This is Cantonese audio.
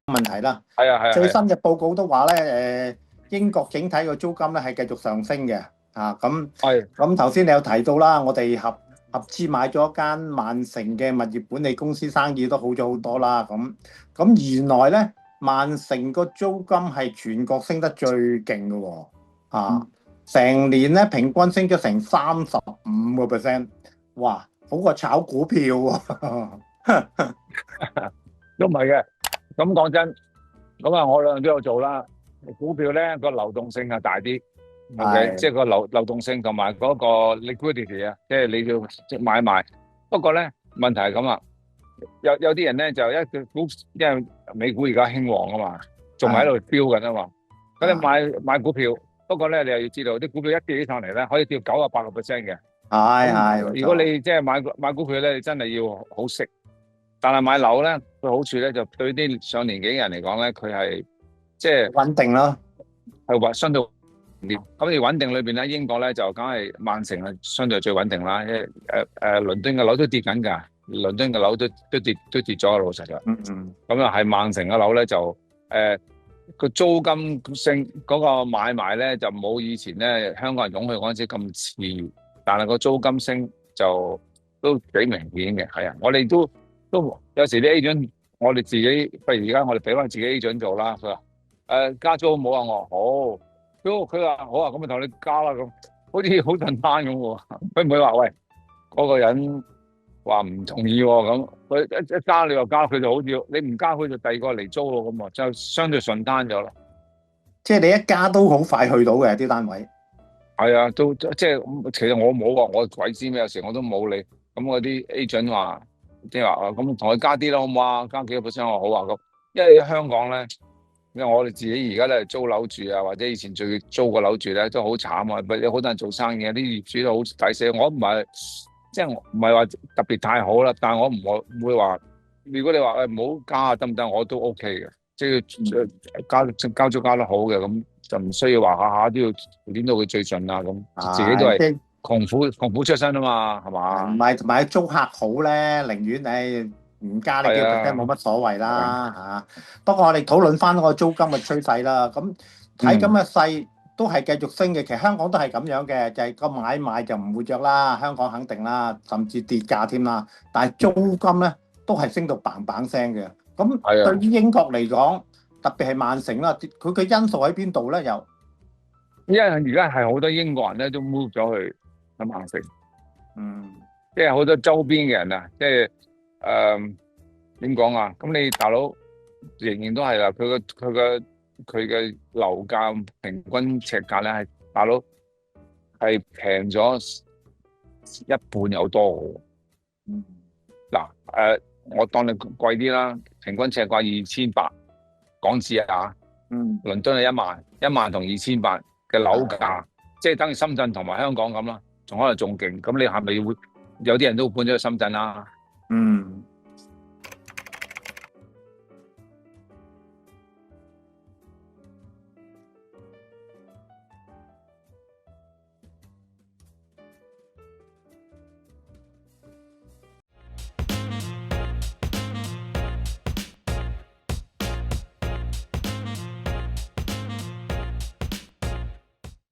問題啦。係啊係啊係啊，最新嘅報告都話咧，英國整體個租金咧係繼續上升嘅。係咁頭先你有提到啦，我哋合資買咗一間萬城嘅物業管理公司，生意都好咗好多啦。咁原來咧，萬城個租金係全國升得最勁嘅喎。啊，成年咧平均升咗成35%，哇，好過炒股票喎。都唔係嘅。咁講真，咁啊我兩樣都有做啦。股票咧個流動性係大啲，OK，即係係個流動性同埋嗰個 liquidity 啊，即係你要即係買賣。不過咧問題係咁啊，有啲人咧就因為美股而家興旺啊嘛，仲喺度係飆緊啊嘛。咁你啊買股票，不過咧你又要知道啲股票一跌起上嚟咧，可以跌98%嘅。咁如果係冇錯。你即係買股票咧，你真係要好識。但係買樓咧，個好處咧就對啲上年紀嘅人嚟講咧，佢係即係穩定啦。係話相對穩定啲。咁而穩定裏邊咧，英國咧就梗係曼城係相對最穩定啦。因為倫敦嘅樓都跌緊㗎，倫敦嘅樓都跌咗，老實㗎。嗯。咁啊係曼城嘅樓咧就個租金升嗰個買賣咧就冇以前咧香港人湧去嗰陣時咁熾，但係個租金升就都幾明顯嘅。係啊，我哋都有時啲 agent，我哋自己，譬如而家我哋俾翻自己 agent 做啦。佢話加租好唔好啊？我話好，佢話好啊，咁咪同你加啦咁，好似好簡單咁喎。佢唔會話喂嗰個人話唔同意喎咁，佢一加你又加，佢就好似你唔加佢就第二個嚟租咯咁啊，就相對順單咗啦。即係你一家都好快去到嘅啲單位。係啊，都即係其實我冇話，我鬼知咩？有時我都冇理。咁嗰啲 agent 話，即係話咁同佢加啲咯，好唔好啊？加幾個 percent 我好啊咁。因為香港咧，因為我哋自己而家咧租樓住啊，或者以前最租個樓住咧都好慘啊。有好多人做生意，啲業主都好抵死。我唔係即係唔係話特別太好啦，但係我唔會話，如果你話唔好加得唔得，我都 OK 嘅。即係交租交得好嘅咁。就唔需要話下下都要練到佢最盡啊咁，自己都係即係窮苦出身啊嘛，係嘛？唔係同埋租客好咧，寧願唔加你幾個 percent 係啊，冇乜所謂係啦不過我哋討論翻嗰個租金嘅趨勢啦。咁睇咁嗯，嘅勢都係繼續升嘅。其實香港都係咁樣嘅，就係個買賣就唔會着啦，香港肯定啦，甚至跌價添啦。但係租金咧都係升到棒棒聲嘅。咁係啊，對於英國嚟講，特別係曼城啦，佢嘅因素喺邊度咧？又因為而家係好多英國人咧都 move 咗去曼城，嗯即係好多周邊嘅人啊，即係誒點講啊？咁你大佬仍然都係啦，佢嘅樓價平均尺價咧係大佬係平咗一半有多嘅。嗯嗱，我當你貴啲啦，平均尺價2800港紙啊，嗯倫敦係一萬同2800嘅樓價，即係等於深圳同埋香港咁啦，仲可能仲勁。咁你係咪會有啲人都搬咗去深圳啦？嗯。